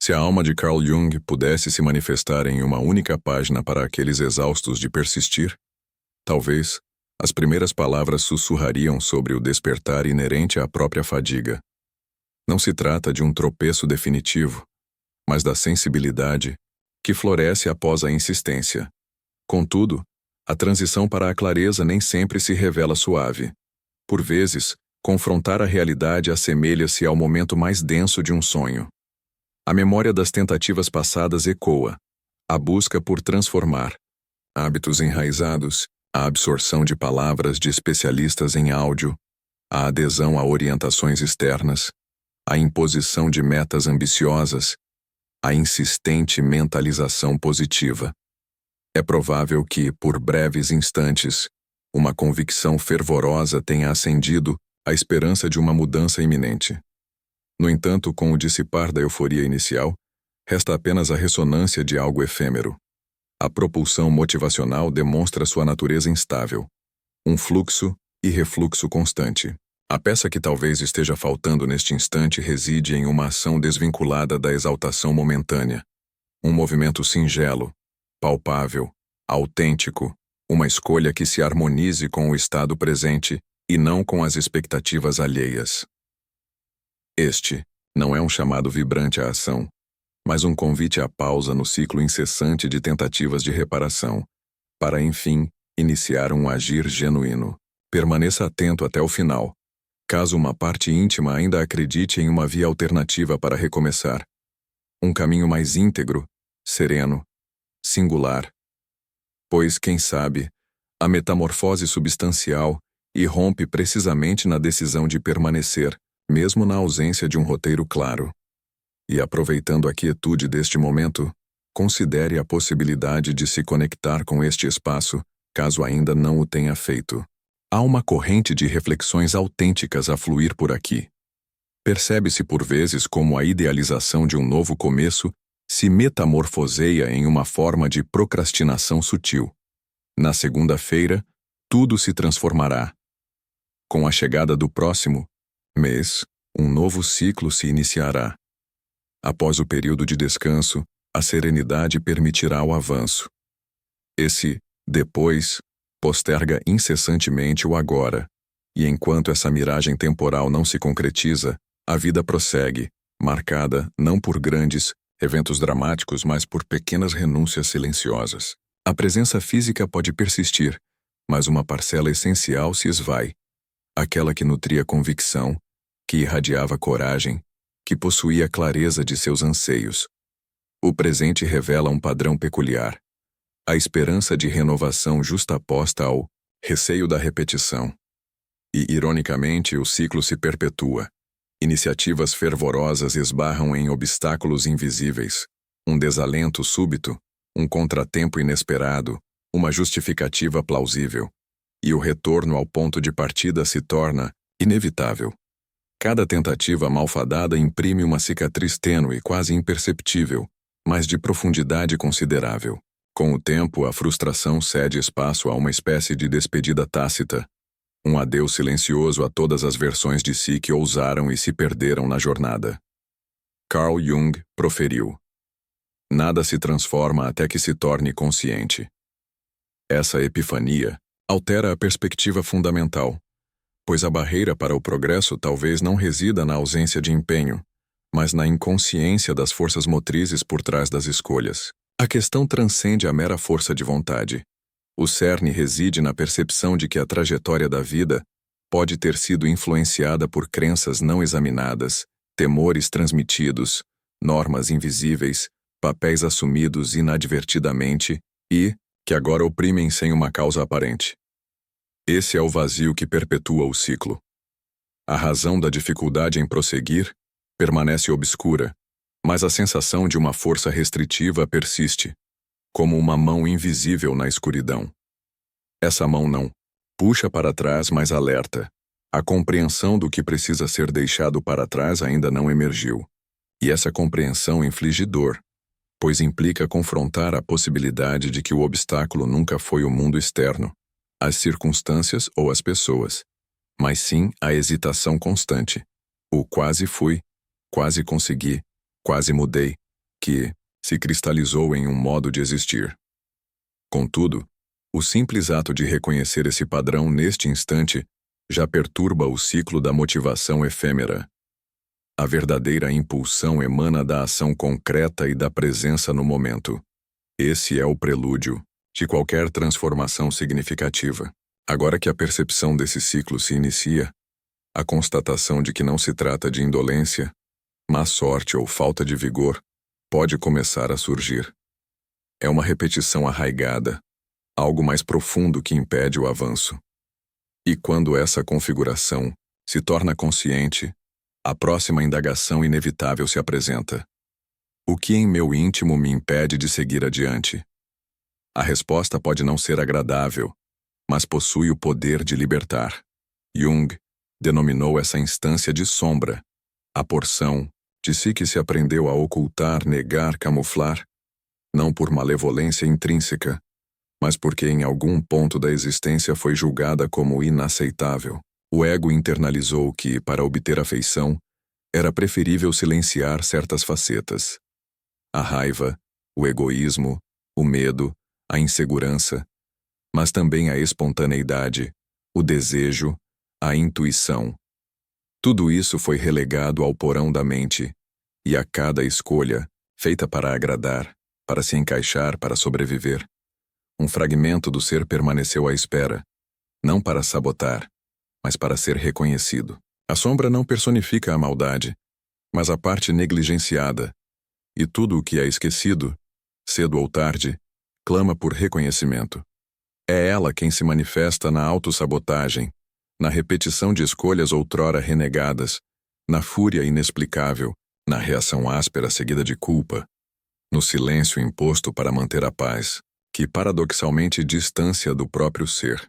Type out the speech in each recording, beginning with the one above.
Se a alma de Carl Jung pudesse se manifestar em uma única página para aqueles exaustos de persistir, talvez as primeiras palavras sussurrariam sobre o despertar inerente à própria fadiga. Não se trata de um tropeço definitivo, mas da sensibilidade que floresce após a insistência. Contudo, a transição para a clareza nem sempre se revela suave. Por vezes, confrontar a realidade assemelha-se ao momento mais denso de um sonho. A memória das tentativas passadas ecoa, a busca por transformar hábitos enraizados, a absorção de palavras de especialistas em áudio, a adesão a orientações externas, a imposição de metas ambiciosas, a insistente mentalização positiva. É provável que, por breves instantes, uma convicção fervorosa tenha acendido a esperança de uma mudança iminente. No entanto, com o dissipar da euforia inicial, resta apenas a ressonância de algo efêmero. A propulsão motivacional demonstra sua natureza instável, um fluxo e refluxo constante. A peça que talvez esteja faltando neste instante reside em uma ação desvinculada da exaltação momentânea, um movimento singelo, palpável, autêntico, uma escolha que se harmonize com o estado presente e não com as expectativas alheias. Este não é um chamado vibrante à ação, mas um convite à pausa no ciclo incessante de tentativas de reparação, para, enfim, iniciar um agir genuíno. Permaneça atento até o final, caso uma parte íntima ainda acredite em uma via alternativa para recomeçar. Um caminho mais íntegro, sereno, singular. Pois, quem sabe, a metamorfose substancial irrompe precisamente na decisão de permanecer, mesmo na ausência de um roteiro claro. E aproveitando a quietude deste momento, considere a possibilidade de se conectar com este espaço, caso ainda não o tenha feito. Há uma corrente de reflexões autênticas a fluir por aqui. Percebe-se por vezes como a idealização de um novo começo se metamorfoseia em uma forma de procrastinação sutil. Na segunda-feira, tudo se transformará. Com a chegada do próximo mês, um novo ciclo se iniciará. Após o período de descanso, a serenidade permitirá o avanço. Esse depois posterga incessantemente o agora, e enquanto essa miragem temporal não se concretiza, a vida prossegue, marcada não por grandes eventos dramáticos, mas por pequenas renúncias silenciosas. A presença física pode persistir, mas uma parcela essencial se esvai, aquela que nutria convicção, que irradiava coragem, que possuía clareza de seus anseios. O presente revela um padrão peculiar, a esperança de renovação justaposta ao receio da repetição. E, ironicamente, o ciclo se perpetua. Iniciativas fervorosas esbarram em obstáculos invisíveis, um desalento súbito, um contratempo inesperado, uma justificativa plausível, e o retorno ao ponto de partida se torna inevitável. Cada tentativa malfadada imprime uma cicatriz tênue, quase imperceptível, mas de profundidade considerável. Com o tempo, a frustração cede espaço a uma espécie de despedida tácita, um adeus silencioso a todas as versões de si que ousaram e se perderam na jornada. Carl Jung proferiu: nada se transforma até que se torne consciente. Essa epifania altera a perspectiva fundamental, pois a barreira para o progresso talvez não resida na ausência de empenho, mas na inconsciência das forças motrizes por trás das escolhas. A questão transcende a mera força de vontade. O cerne reside na percepção de que a trajetória da vida pode ter sido influenciada por crenças não examinadas, temores transmitidos, normas invisíveis, papéis assumidos inadvertidamente e que agora oprimem sem uma causa aparente. Esse é o vazio que perpetua o ciclo. A razão da dificuldade em prosseguir permanece obscura, mas a sensação de uma força restritiva persiste, como uma mão invisível na escuridão. Essa mão não puxa para trás, mas alerta. A compreensão do que precisa ser deixado para trás ainda não emergiu, e essa compreensão inflige dor, pois implica confrontar a possibilidade de que o obstáculo nunca foi o mundo externo, as circunstâncias ou as pessoas, mas sim a hesitação constante. O quase fui, quase consegui, quase mudei, que se cristalizou em um modo de existir. Contudo, o simples ato de reconhecer esse padrão neste instante já perturba o ciclo da motivação efêmera. A verdadeira impulsão emana da ação concreta e da presença no momento. Esse é o prelúdio de qualquer transformação significativa. Agora que a percepção desse ciclo se inicia, a constatação de que não se trata de indolência, má sorte ou falta de vigor pode começar a surgir. É uma repetição arraigada, algo mais profundo que impede o avanço. E quando essa configuração se torna consciente, a próxima indagação inevitável se apresenta. O que em meu íntimo me impede de seguir adiante? A resposta pode não ser agradável, mas possui o poder de libertar. Jung denominou essa instância de sombra, a porção de si que se aprendeu a ocultar, negar, camuflar, não por malevolência intrínseca, mas porque em algum ponto da existência foi julgada como inaceitável. O ego internalizou que, para obter afeição, era preferível silenciar certas facetas. A raiva, o egoísmo, o medo, a insegurança, mas também a espontaneidade, o desejo, a intuição. Tudo isso foi relegado ao porão da mente, e a cada escolha, feita para agradar, para se encaixar, para sobreviver, um fragmento do ser permaneceu à espera, não para sabotar, mas para ser reconhecido. A sombra não personifica a maldade, mas a parte negligenciada, e tudo o que é esquecido, cedo ou tarde, clama por reconhecimento. É ela quem se manifesta na autossabotagem, na repetição de escolhas outrora renegadas, na fúria inexplicável, na reação áspera seguida de culpa, no silêncio imposto para manter a paz, que paradoxalmente distancia do próprio ser.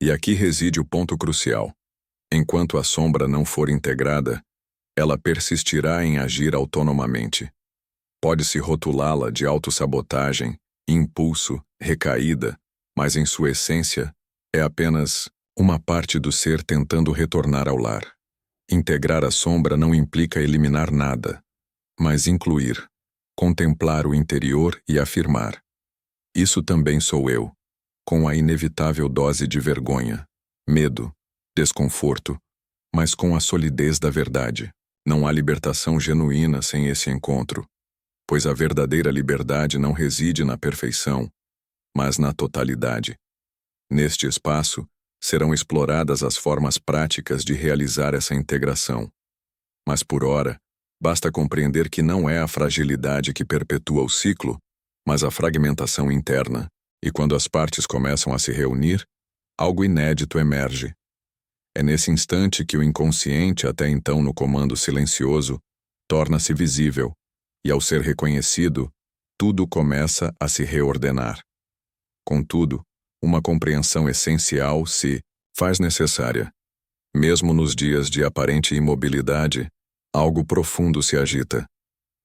E aqui reside o ponto crucial. Enquanto a sombra não for integrada, ela persistirá em agir autonomamente. Pode-se rotulá-la de autossabotagem, impulso, recaída, mas em sua essência é apenas uma parte do ser tentando retornar ao lar. Integrar a sombra não implica eliminar nada, mas incluir, contemplar o interior e afirmar: isso também sou eu, com a inevitável dose de vergonha, medo, desconforto, mas com a solidez da verdade. Não há libertação genuína sem esse encontro, pois a verdadeira liberdade não reside na perfeição, mas na totalidade. Neste espaço, serão exploradas as formas práticas de realizar essa integração. Mas por ora, basta compreender que não é a fragilidade que perpetua o ciclo, mas a fragmentação interna, e quando as partes começam a se reunir, algo inédito emerge. É nesse instante que o inconsciente, até então no comando silencioso, torna-se visível, e ao ser reconhecido, tudo começa a se reordenar. Contudo, uma compreensão essencial se faz necessária. Mesmo nos dias de aparente imobilidade, algo profundo se agita.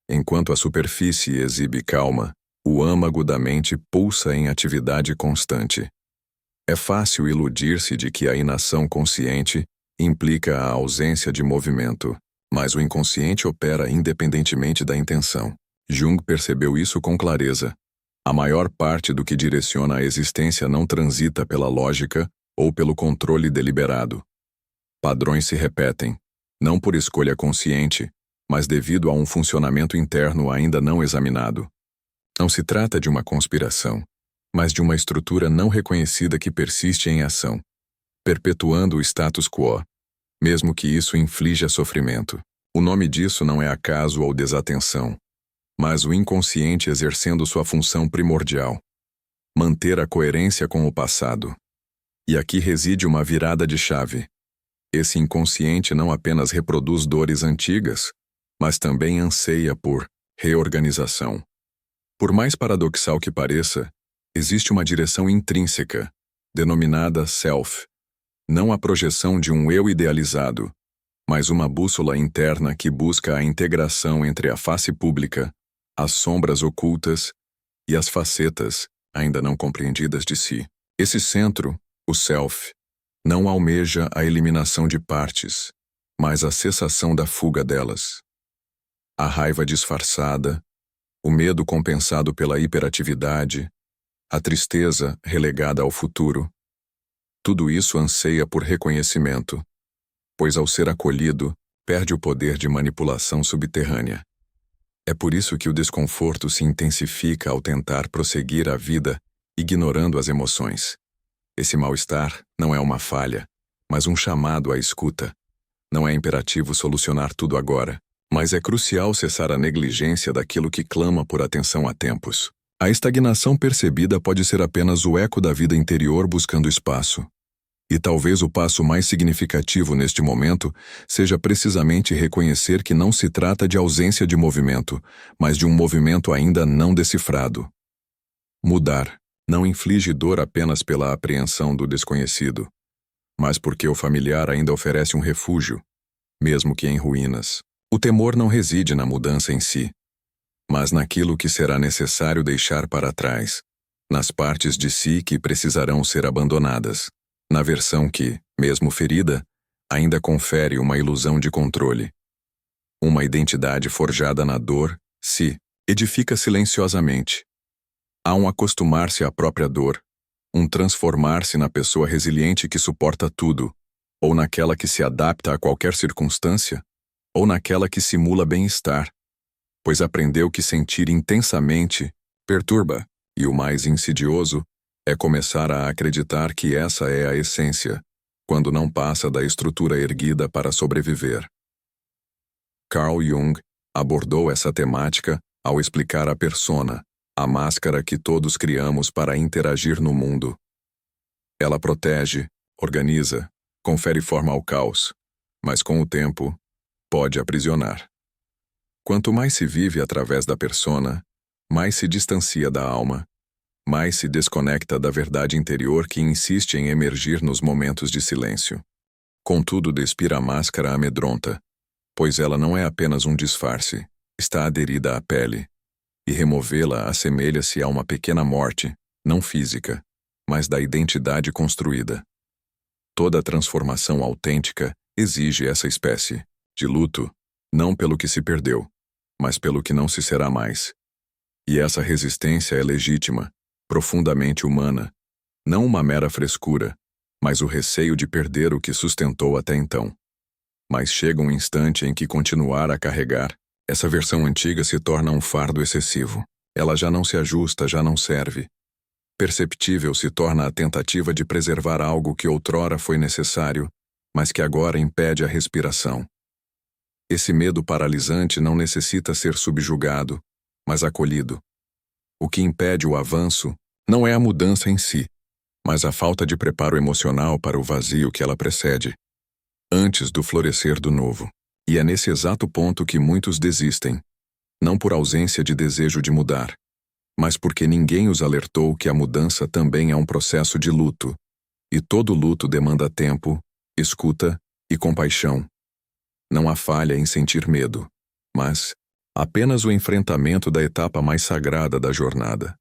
Enquanto a superfície exibe calma, o âmago da mente pulsa em atividade constante. É fácil iludir-se de que a inação consciente implica a ausência de movimento, mas o inconsciente opera independentemente da intenção. Jung percebeu isso com clareza. A maior parte do que direciona a existência não transita pela lógica ou pelo controle deliberado. Padrões se repetem, não por escolha consciente, mas devido a um funcionamento interno ainda não examinado. Não se trata de uma conspiração, mas de uma estrutura não reconhecida que persiste em ação, perpetuando o status quo, mesmo que isso inflija sofrimento. O nome disso não é acaso ou desatenção, mas o inconsciente exercendo sua função primordial: manter a coerência com o passado. E aqui reside uma virada de chave. Esse inconsciente não apenas reproduz dores antigas, mas também anseia por reorganização. Por mais paradoxal que pareça, existe uma direção intrínseca, denominada self, não a projeção de um eu idealizado, mas uma bússola interna que busca a integração entre a face pública, as sombras ocultas e as facetas ainda não compreendidas de si. Esse centro, o self, não almeja a eliminação de partes, mas a cessação da fuga delas. A raiva disfarçada, o medo compensado pela hiperatividade, a tristeza relegada ao futuro. Tudo isso anseia por reconhecimento, pois ao ser acolhido, perde o poder de manipulação subterrânea. É por isso que o desconforto se intensifica ao tentar prosseguir a vida, ignorando as emoções. Esse mal-estar não é uma falha, mas um chamado à escuta. Não é imperativo solucionar tudo agora, mas é crucial cessar a negligência daquilo que clama por atenção há tempos. A estagnação percebida pode ser apenas o eco da vida interior buscando espaço. E talvez o passo mais significativo neste momento seja precisamente reconhecer que não se trata de ausência de movimento, mas de um movimento ainda não decifrado. Mudar não inflige dor apenas pela apreensão do desconhecido, mas porque o familiar ainda oferece um refúgio, mesmo que em ruínas. O temor não reside na mudança em si, mas naquilo que será necessário deixar para trás, nas partes de si que precisarão ser abandonadas, na versão que, mesmo ferida, ainda confere uma ilusão de controle. Uma identidade forjada na dor se edifica silenciosamente. Há um acostumar-se à própria dor, um transformar-se na pessoa resiliente que suporta tudo, ou naquela que se adapta a qualquer circunstância, ou naquela que simula bem-estar, pois aprendeu que sentir intensamente perturba, e o mais insidioso é começar a acreditar que essa é a essência, quando não passa da estrutura erguida para sobreviver. Carl Jung abordou essa temática ao explicar a persona, a máscara que todos criamos para interagir no mundo. Ela protege, organiza, confere forma ao caos, mas com o tempo, pode aprisionar. Quanto mais se vive através da persona, mais se distancia da alma, mais se desconecta da verdade interior que insiste em emergir nos momentos de silêncio. Contudo, despir a máscara amedronta, pois ela não é apenas um disfarce, está aderida à pele, e removê-la assemelha-se a uma pequena morte, não física, mas da identidade construída. Toda transformação autêntica exige essa espécie de luto, não pelo que se perdeu, mas pelo que não se será mais. E essa resistência é legítima, profundamente humana, não uma mera frescura, mas o receio de perder o que sustentou até então. Mas chega um instante em que continuar a carregar, essa versão antiga se torna um fardo excessivo. Ela já não se ajusta, já não serve. Perceptível se torna a tentativa de preservar algo que outrora foi necessário, mas que agora impede a respiração. Esse medo paralisante não necessita ser subjugado, mas acolhido. O que impede o avanço não é a mudança em si, mas a falta de preparo emocional para o vazio que ela precede, antes do florescer do novo. E é nesse exato ponto que muitos desistem, não por ausência de desejo de mudar, mas porque ninguém os alertou que a mudança também é um processo de luto, e todo luto demanda tempo, escuta e compaixão. Não há falha em sentir medo, mas apenas o enfrentamento da etapa mais sagrada da jornada,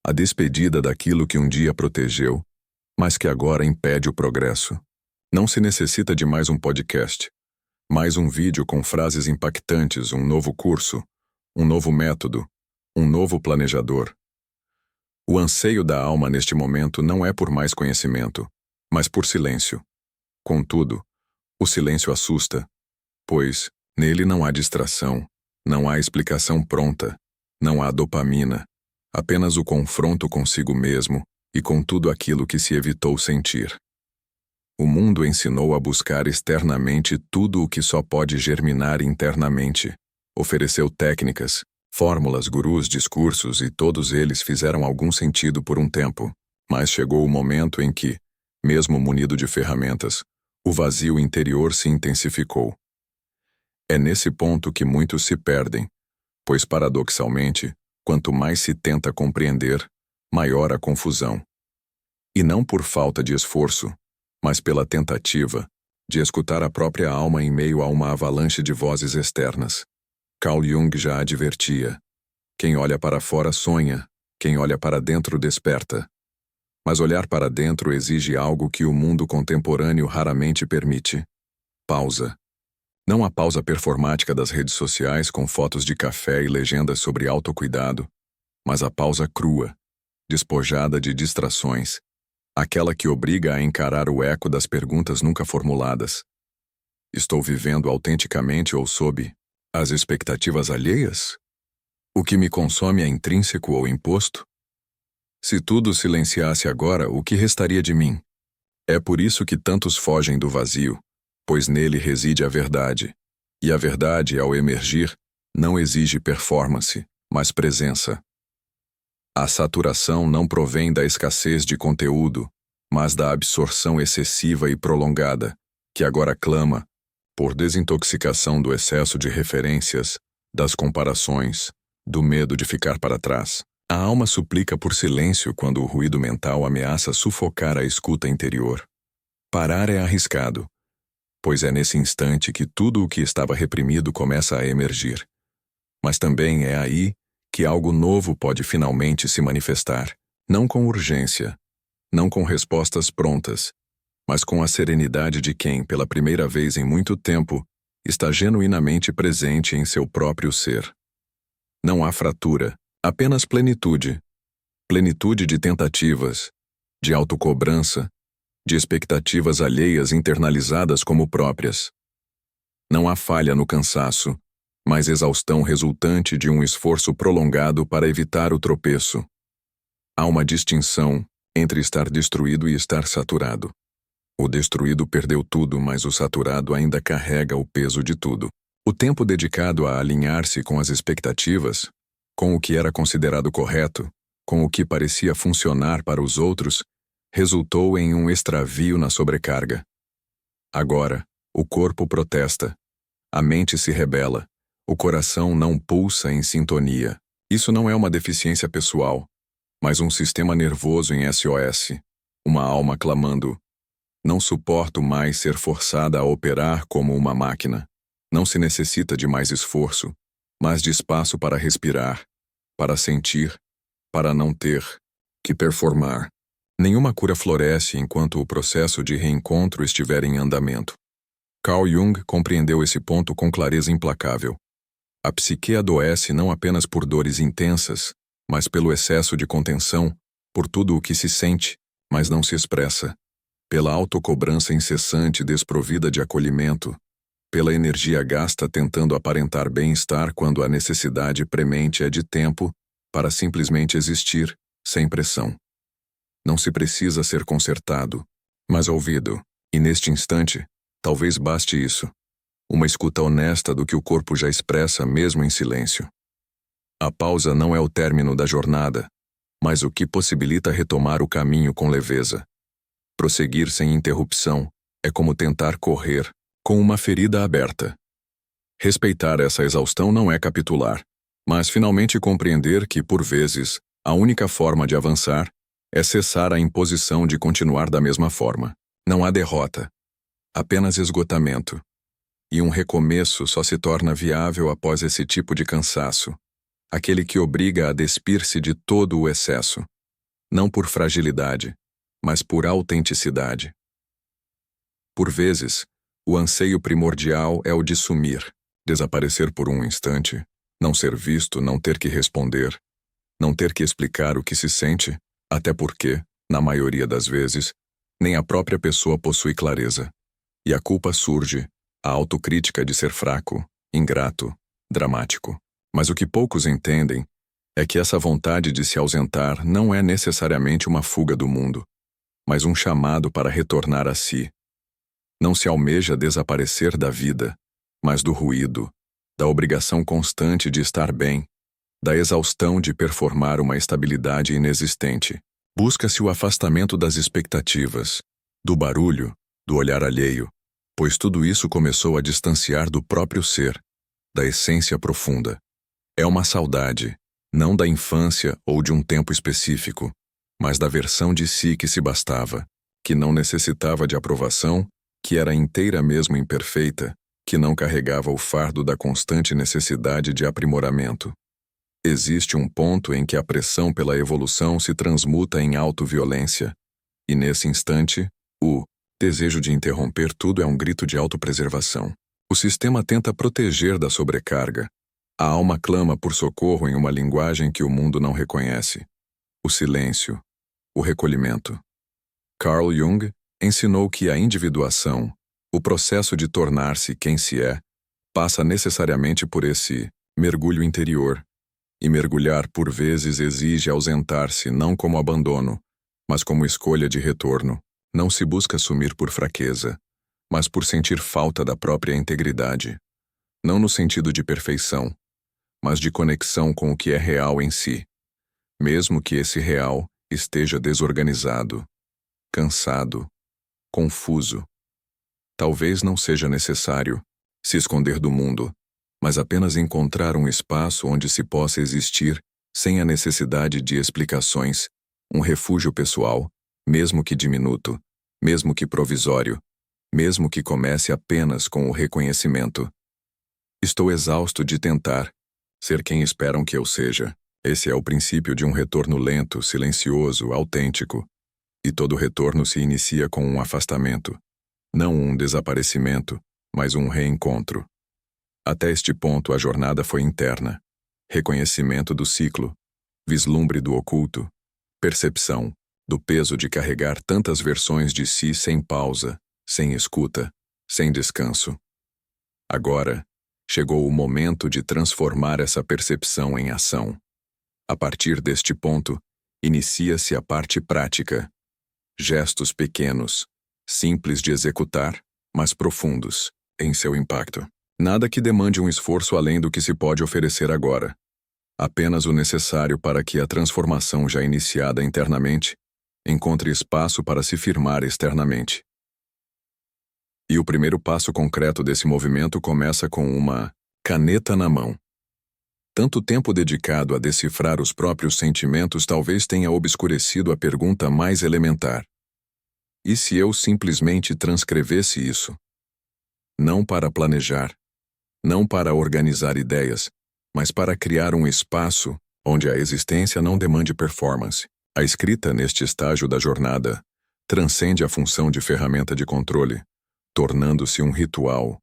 a despedida daquilo que um dia protegeu, mas que agora impede o progresso. Não se necessita de mais um podcast, mais um vídeo com frases impactantes, um novo curso, um novo método, um novo planejador. O anseio da alma neste momento não é por mais conhecimento, mas por silêncio. Contudo, o silêncio assusta, pois nele não há distração, não há explicação pronta, não há dopamina, apenas o confronto consigo mesmo e com tudo aquilo que se evitou sentir. O mundo ensinou a buscar externamente tudo o que só pode germinar internamente. Ofereceu técnicas, fórmulas, gurus, discursos e todos eles fizeram algum sentido por um tempo, mas chegou o momento em que, mesmo munido de ferramentas, o vazio interior se intensificou. É nesse ponto que muitos se perdem, pois paradoxalmente, quanto mais se tenta compreender, maior a confusão. E não por falta de esforço, mas pela tentativa de escutar a própria alma em meio a uma avalanche de vozes externas. Carl Jung já advertia: quem olha para fora sonha, quem olha para dentro desperta. Mas olhar para dentro exige algo que o mundo contemporâneo raramente permite: pausa. Não a pausa performática das redes sociais com fotos de café e legendas sobre autocuidado, mas a pausa crua, despojada de distrações, aquela que obriga a encarar o eco das perguntas nunca formuladas. Estou vivendo autenticamente ou sob as expectativas alheias? O que me consome é intrínseco ou imposto? Se tudo silenciasse agora, o que restaria de mim? É por isso que tantos fogem do vazio, pois nele reside a verdade. E a verdade, ao emergir, não exige performance, mas presença. A saturação não provém da escassez de conteúdo, mas da absorção excessiva e prolongada, que agora clama, por desintoxicação do excesso de referências, das comparações, do medo de ficar para trás. A alma suplica por silêncio quando o ruído mental ameaça sufocar a escuta interior. Parar é arriscado, pois é nesse instante que tudo o que estava reprimido começa a emergir. Mas também é aí que algo novo pode finalmente se manifestar, não com urgência, não com respostas prontas, mas com a serenidade de quem, pela primeira vez em muito tempo, está genuinamente presente em seu próprio ser. Não há fratura, apenas plenitude. Plenitude de tentativas, de autocobrança, de expectativas alheias internalizadas como próprias. Não há falha no cansaço, mas exaustão resultante de um esforço prolongado para evitar o tropeço. Há uma distinção entre estar destruído e estar saturado. O destruído perdeu tudo, mas o saturado ainda carrega o peso de tudo. O tempo dedicado a alinhar-se com as expectativas, com o que era considerado correto, com o que parecia funcionar para os outros, resultou em um extravio na sobrecarga. Agora, o corpo protesta, a mente se rebela, o coração não pulsa em sintonia. Isso não é uma deficiência pessoal, mas um sistema nervoso em SOS, uma alma clamando: não suporto mais ser forçada a operar como uma máquina. Não se necessita de mais esforço, mas de espaço para respirar, para sentir, para não ter que performar. Nenhuma cura floresce enquanto o processo de reencontro estiver em andamento. Carl Jung compreendeu esse ponto com clareza implacável. A psique adoece não apenas por dores intensas, mas pelo excesso de contenção, por tudo o que se sente, mas não se expressa, pela autocobrança incessante desprovida de acolhimento, pela energia gasta tentando aparentar bem-estar quando a necessidade premente é de tempo para simplesmente existir, sem pressão. Não se precisa ser consertado, mas ouvido, e neste instante, talvez baste isso. Uma escuta honesta do que o corpo já expressa mesmo em silêncio. A pausa não é o término da jornada, mas o que possibilita retomar o caminho com leveza. Prosseguir sem interrupção é como tentar correr com uma ferida aberta. Respeitar essa exaustão não é capitular, mas finalmente compreender que, por vezes, a única forma de avançar é cessar a imposição de continuar da mesma forma. Não há derrota, apenas esgotamento. E um recomeço só se torna viável após esse tipo de cansaço, aquele que obriga a despir-se de todo o excesso, não por fragilidade, mas por autenticidade. Por vezes, o anseio primordial é o de sumir, desaparecer por um instante, não ser visto, não ter que responder, não ter que explicar o que se sente, até porque, na maioria das vezes, nem a própria pessoa possui clareza. E a culpa surge, a autocrítica de ser fraco, ingrato, dramático. Mas o que poucos entendem é que essa vontade de se ausentar não é necessariamente uma fuga do mundo, mas um chamado para retornar a si. Não se almeja desaparecer da vida, mas do ruído, da obrigação constante de estar bem, da exaustão de performar uma estabilidade inexistente. Busca-se o afastamento das expectativas, do barulho, do olhar alheio, pois tudo isso começou a distanciar do próprio ser, da essência profunda. É uma saudade, não da infância ou de um tempo específico, mas da versão de si que se bastava, que não necessitava de aprovação, que era inteira mesmo imperfeita, que não carregava o fardo da constante necessidade de aprimoramento. Existe um ponto em que a pressão pela evolução se transmuta em autoviolência, e nesse instante, o desejo de interromper tudo é um grito de autopreservação. O sistema tenta proteger da sobrecarga. A alma clama por socorro em uma linguagem que o mundo não reconhece. O silêncio. O recolhimento. Carl Jung ensinou que a individuação, o processo de tornar-se quem se é, passa necessariamente por esse mergulho interior. E mergulhar, por vezes, exige ausentar-se não como abandono, mas como escolha de retorno. Não se busca assumir por fraqueza, mas por sentir falta da própria integridade. Não no sentido de perfeição, mas de conexão com o que é real em si, mesmo que esse real esteja desorganizado, cansado, confuso. Talvez não seja necessário se esconder do mundo, mas apenas encontrar um espaço onde se possa existir sem a necessidade de explicações, um refúgio pessoal, mesmo que diminuto, mesmo que provisório, mesmo que comece apenas com o reconhecimento. Estou exausto de tentar ser quem esperam que eu seja. Esse é o princípio de um retorno lento, silencioso, autêntico. E todo retorno se inicia com um afastamento. Não um desaparecimento, mas um reencontro. Até este ponto a jornada foi interna. Reconhecimento do ciclo, vislumbre do oculto, percepção do peso de carregar tantas versões de si sem pausa, sem escuta, sem descanso. Agora, chegou o momento de transformar essa percepção em ação. A partir deste ponto, inicia-se a parte prática. Gestos pequenos, simples de executar, mas profundos em seu impacto. Nada que demande um esforço além do que se pode oferecer agora. Apenas o necessário para que a transformação já iniciada internamente encontre espaço para se firmar externamente. E o primeiro passo concreto desse movimento começa com uma caneta na mão. Tanto tempo dedicado a decifrar os próprios sentimentos talvez tenha obscurecido a pergunta mais elementar. E se eu simplesmente transcrevesse isso? Não para planejar, não para organizar ideias, mas para criar um espaço onde a existência não demande performance. A escrita neste estágio da jornada transcende a função de ferramenta de controle, tornando-se um ritual,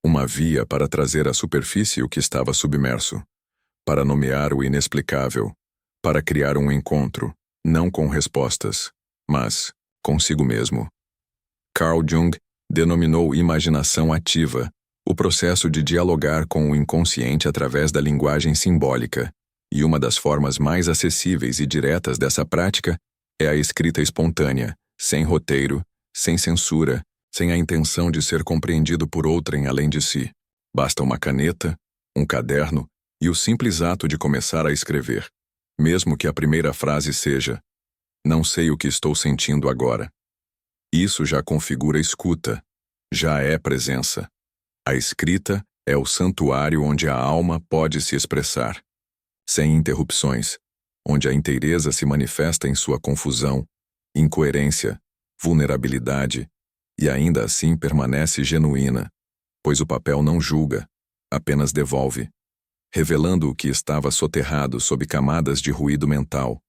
uma via para trazer à superfície o que estava submerso, para nomear o inexplicável, para criar um encontro, não com respostas, mas consigo mesmo. Carl Jung denominou imaginação ativa o processo de dialogar com o inconsciente através da linguagem simbólica, e uma das formas mais acessíveis e diretas dessa prática é a escrita espontânea, sem roteiro, sem censura, sem a intenção de ser compreendido por outrem além de si. Basta uma caneta, um caderno e o simples ato de começar a escrever, mesmo que a primeira frase seja: "Não sei o que estou sentindo agora." Isso já configura escuta, já é presença. A escrita é o santuário onde a alma pode se expressar, sem interrupções, onde a inteireza se manifesta em sua confusão, incoerência, vulnerabilidade, e ainda assim permanece genuína, pois o papel não julga, apenas devolve, revelando o que estava soterrado sob camadas de ruído mental,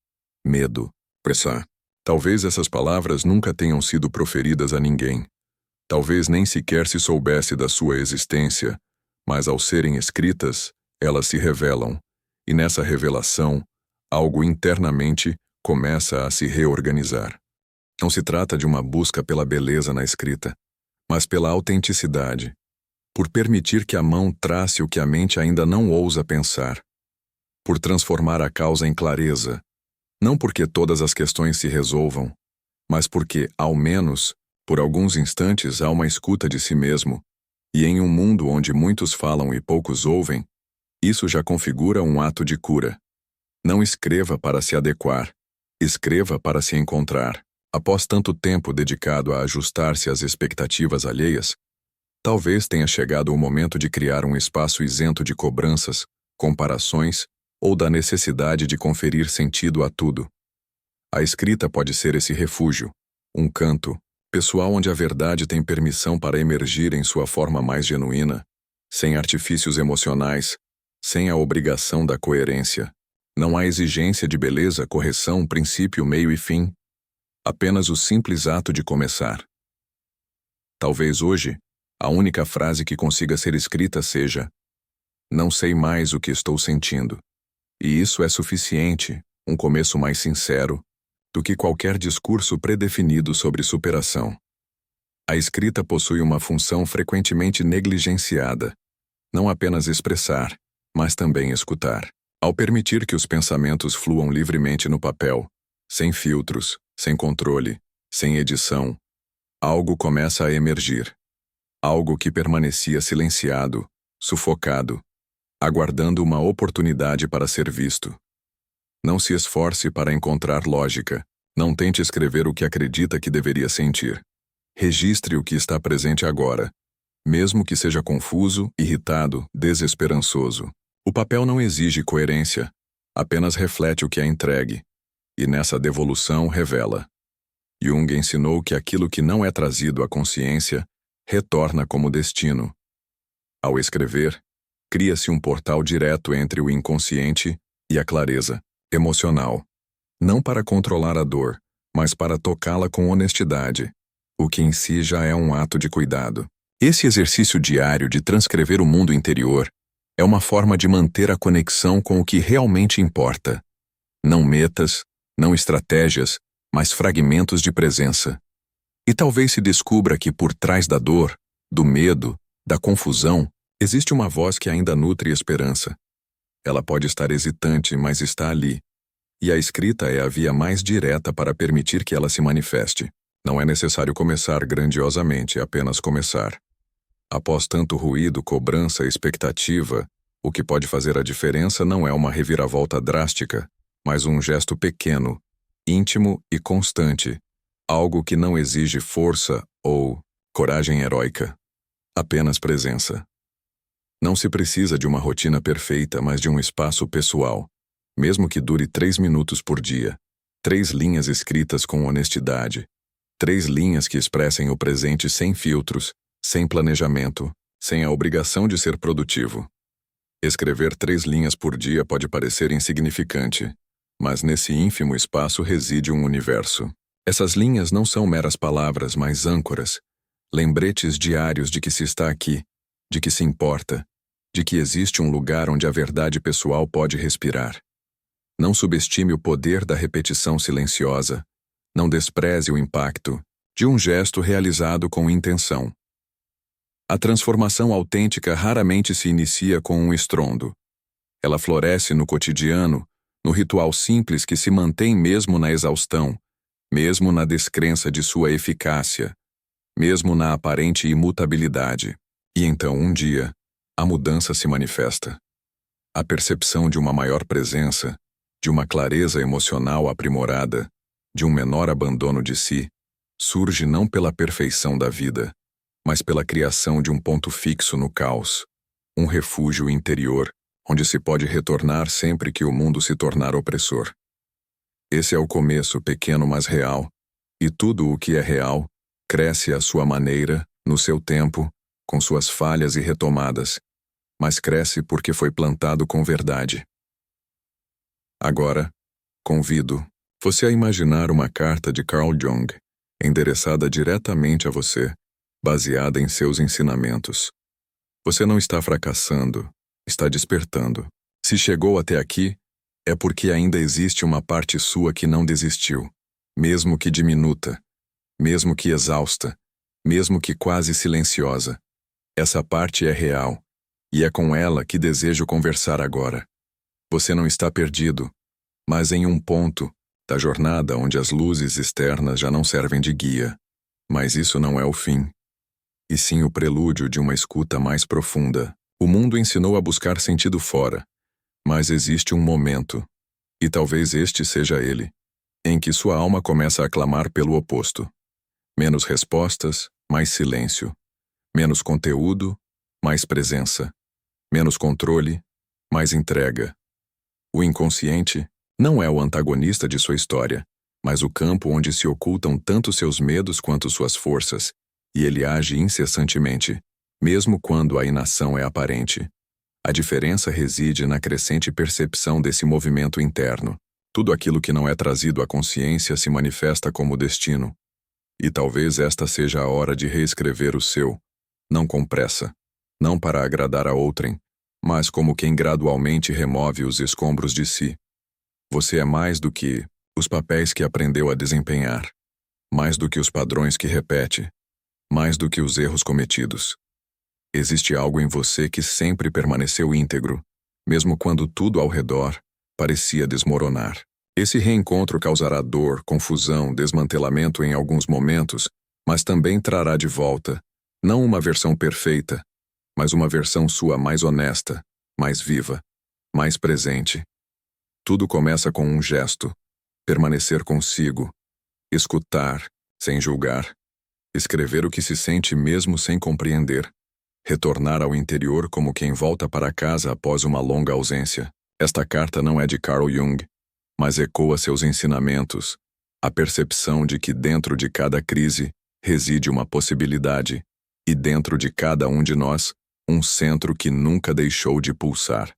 medo, pressão. Talvez essas palavras nunca tenham sido proferidas a ninguém. Talvez nem sequer se soubesse da sua existência, mas ao serem escritas, elas se revelam, e nessa revelação, algo internamente começa a se reorganizar. Não se trata de uma busca pela beleza na escrita, mas pela autenticidade, por permitir que a mão trace o que a mente ainda não ousa pensar, por transformar a causa em clareza, não porque todas as questões se resolvam, mas porque, ao menos, por alguns instantes há uma escuta de si mesmo, e em um mundo onde muitos falam e poucos ouvem, isso já configura um ato de cura. Não escreva para se adequar, escreva para se encontrar. Após tanto tempo dedicado a ajustar-se às expectativas alheias, talvez tenha chegado o momento de criar um espaço isento de cobranças, comparações ou da necessidade de conferir sentido a tudo. A escrita pode ser esse refúgio, um canto pessoal onde a verdade tem permissão para emergir em sua forma mais genuína, sem artifícios emocionais, sem a obrigação da coerência. Não há exigência de beleza, correção, princípio, meio e fim. Apenas o simples ato de começar. Talvez hoje, A única frase que consiga ser escrita seja: não sei mais o que estou sentindo. E isso é suficiente, um começo mais sincero, do que qualquer discurso predefinido sobre superação. A escrita possui uma função frequentemente negligenciada: não apenas expressar, mas também escutar. Ao permitir que os pensamentos fluam livremente no papel, sem filtros, sem controle, sem edição, algo começa a emergir. Algo que permanecia silenciado, sufocado, aguardando uma oportunidade para ser visto. Não se esforce para encontrar lógica. Não tente escrever o que acredita que deveria sentir. Registre o que está presente agora, mesmo que seja confuso, irritado, desesperançoso. O papel não exige coerência, apenas reflete o que é entregue, e nessa devolução revela. Jung ensinou que aquilo que não é trazido à consciência retorna como destino. Ao escrever, cria-se um portal direto entre o inconsciente e a clareza emocional, não para controlar a dor, mas para tocá-la com honestidade, o que em si já é um ato de cuidado. Esse exercício diário de transcrever o mundo interior é uma forma de manter a conexão com o que realmente importa. Não metas, não estratégias, mas fragmentos de presença. E talvez se descubra que por trás da dor, do medo, da confusão, existe uma voz que ainda nutre esperança. Ela pode estar hesitante, mas está ali. E a escrita é a via mais direta para permitir que ela se manifeste. Não é necessário começar grandiosamente, apenas começar. Após tanto ruído, cobrança, expectativa, o que pode fazer a diferença não é uma reviravolta drástica, mas um gesto pequeno, íntimo e constante, algo que não exige força ou coragem heróica, apenas presença. Não se precisa de uma rotina perfeita, mas de um espaço pessoal, mesmo que dure 3 minutos por dia, 3 linhas escritas com honestidade, 3 linhas que expressem o presente sem filtros, sem planejamento, sem a obrigação de ser produtivo. Escrever 3 linhas por dia pode parecer insignificante, mas nesse ínfimo espaço reside um universo. Essas linhas não são meras palavras, mas âncoras, lembretes diários de que se está aqui, de que se importa, de que existe um lugar onde a verdade pessoal pode respirar. Não subestime o poder da repetição silenciosa. Não despreze o impacto de um gesto realizado com intenção. A transformação autêntica raramente se inicia com um estrondo. Ela floresce no cotidiano, no ritual simples que se mantém mesmo na exaustão, mesmo na descrença de sua eficácia, mesmo na aparente imutabilidade. E então, um dia, a mudança se manifesta. A percepção de uma maior presença, de uma clareza emocional aprimorada, de um menor abandono de si, surge não pela perfeição da vida, mas pela criação de um ponto fixo no caos, um refúgio interior, onde se pode retornar sempre que o mundo se tornar opressor. Esse é o começo pequeno mas real, e tudo o que é real cresce à sua maneira, no seu tempo, com suas falhas e retomadas, mas cresce porque foi plantado com verdade. Agora, convido você a imaginar uma carta de Carl Jung, endereçada diretamente a você, baseada em seus ensinamentos. Você não está fracassando, está despertando. Se chegou até aqui, é porque ainda existe uma parte sua que não desistiu, mesmo que diminuta, mesmo que exausta, mesmo que quase silenciosa. Essa parte é real, e é com ela que desejo conversar agora. Você não está perdido, mas em um ponto da jornada onde as luzes externas já não servem de guia. Mas isso não é o fim, e sim o prelúdio de uma escuta mais profunda. O mundo ensinou a buscar sentido fora, mas existe um momento, e talvez este seja ele, em que sua alma começa a clamar pelo oposto. Menos respostas, mais silêncio. Menos conteúdo, mais presença. Menos controle, mais entrega. O inconsciente não é o antagonista de sua história, mas o campo onde se ocultam tanto seus medos quanto suas forças, e ele age incessantemente, mesmo quando a inação é aparente. A diferença reside na crescente percepção desse movimento interno. Tudo aquilo que não é trazido à consciência se manifesta como destino. E talvez esta seja a hora de reescrever o seu, não com pressa, não para agradar a outrem, mas como quem gradualmente remove os escombros de si. Você é mais do que os papéis que aprendeu a desempenhar, mais do que os padrões que repete, mais do que os erros cometidos. Existe algo em você que sempre permaneceu íntegro, mesmo quando tudo ao redor parecia desmoronar. Esse reencontro causará dor, confusão, desmantelamento em alguns momentos, mas também trará de volta, não uma versão perfeita, mas uma versão sua mais honesta, mais viva, mais presente. Tudo começa com um gesto: permanecer consigo, escutar, sem julgar, escrever o que se sente mesmo sem compreender, retornar ao interior como quem volta para casa após uma longa ausência. Esta carta não é de Carl Jung, mas ecoa seus ensinamentos, a percepção de que dentro de cada crise reside uma possibilidade, e dentro de cada um de nós, um centro que nunca deixou de pulsar.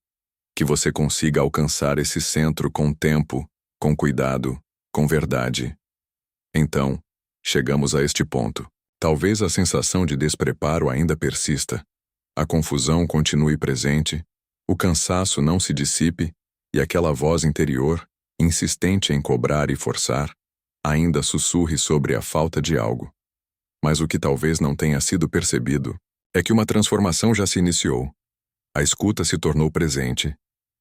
Que você consiga alcançar esse centro com tempo, com cuidado, com verdade. Então, chegamos a este ponto. Talvez a sensação de despreparo ainda persista, a confusão continue presente, o cansaço não se dissipe e aquela voz interior, insistente em cobrar e forçar, ainda sussurre sobre a falta de algo. Mas o que talvez não tenha sido percebido é que uma transformação já se iniciou. A escuta se tornou presente,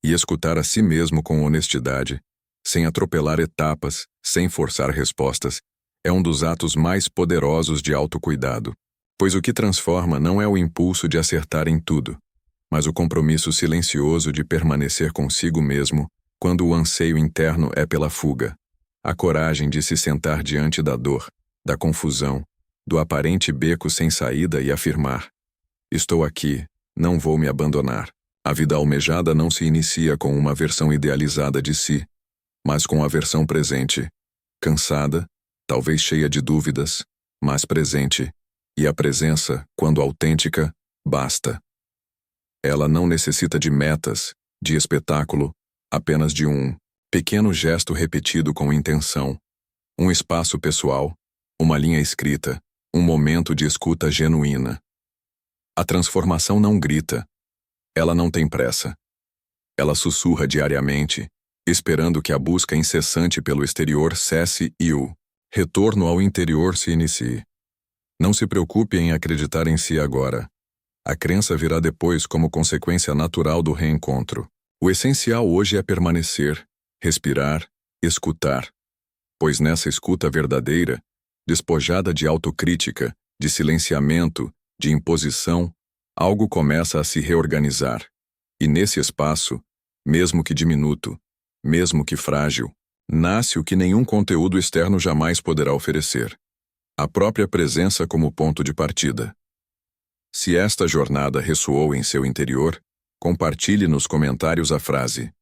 e escutar a si mesmo com honestidade, sem atropelar etapas, sem forçar respostas, é um dos atos mais poderosos de autocuidado, pois o que transforma não é o impulso de acertar em tudo, mas o compromisso silencioso de permanecer consigo mesmo quando o anseio interno é pela fuga, a coragem de se sentar diante da dor, da confusão, do aparente beco sem saída e afirmar: estou aqui, não vou me abandonar. A vida almejada não se inicia com uma versão idealizada de si, mas com a versão presente, cansada, talvez cheia de dúvidas, mas presente, e a presença, quando autêntica, basta. Ela não necessita de metas, de espetáculo, apenas de um pequeno gesto repetido com intenção, um espaço pessoal, uma linha escrita, um momento de escuta genuína. A transformação não grita. Ela não tem pressa. Ela sussurra diariamente, esperando que a busca incessante pelo exterior cesse e o retorno ao interior se inicie. Não se preocupe em acreditar em si agora. A crença virá depois como consequência natural do reencontro. O essencial hoje é permanecer, respirar, escutar, pois nessa escuta verdadeira, despojada de autocrítica, de silenciamento, de imposição, algo começa a se reorganizar. E nesse espaço, mesmo que diminuto, mesmo que frágil, nasce o que nenhum conteúdo externo jamais poderá oferecer: a própria presença como ponto de partida. Se esta jornada ressoou em seu interior, compartilhe nos comentários a frase: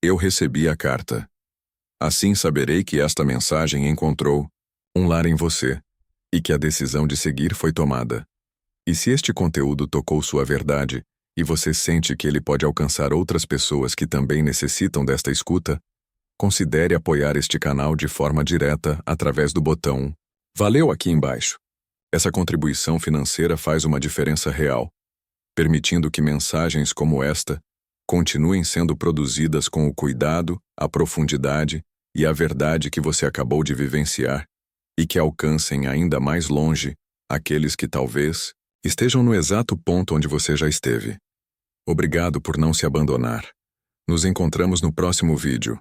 eu recebi a carta. Assim saberei que esta mensagem encontrou um lar em você, e que a decisão de seguir foi tomada. E se este conteúdo tocou sua verdade, e você sente que ele pode alcançar outras pessoas que também necessitam desta escuta, considere apoiar este canal de forma direta através do botão "Valeu" aqui embaixo. Essa contribuição financeira faz uma diferença real, permitindo que mensagens como esta continuem sendo produzidas com o cuidado, a profundidade e a verdade que você acabou de vivenciar, e que alcancem ainda mais longe aqueles que talvez estejam no exato ponto onde você já esteve. Obrigado por não se abandonar. Nos encontramos no próximo vídeo.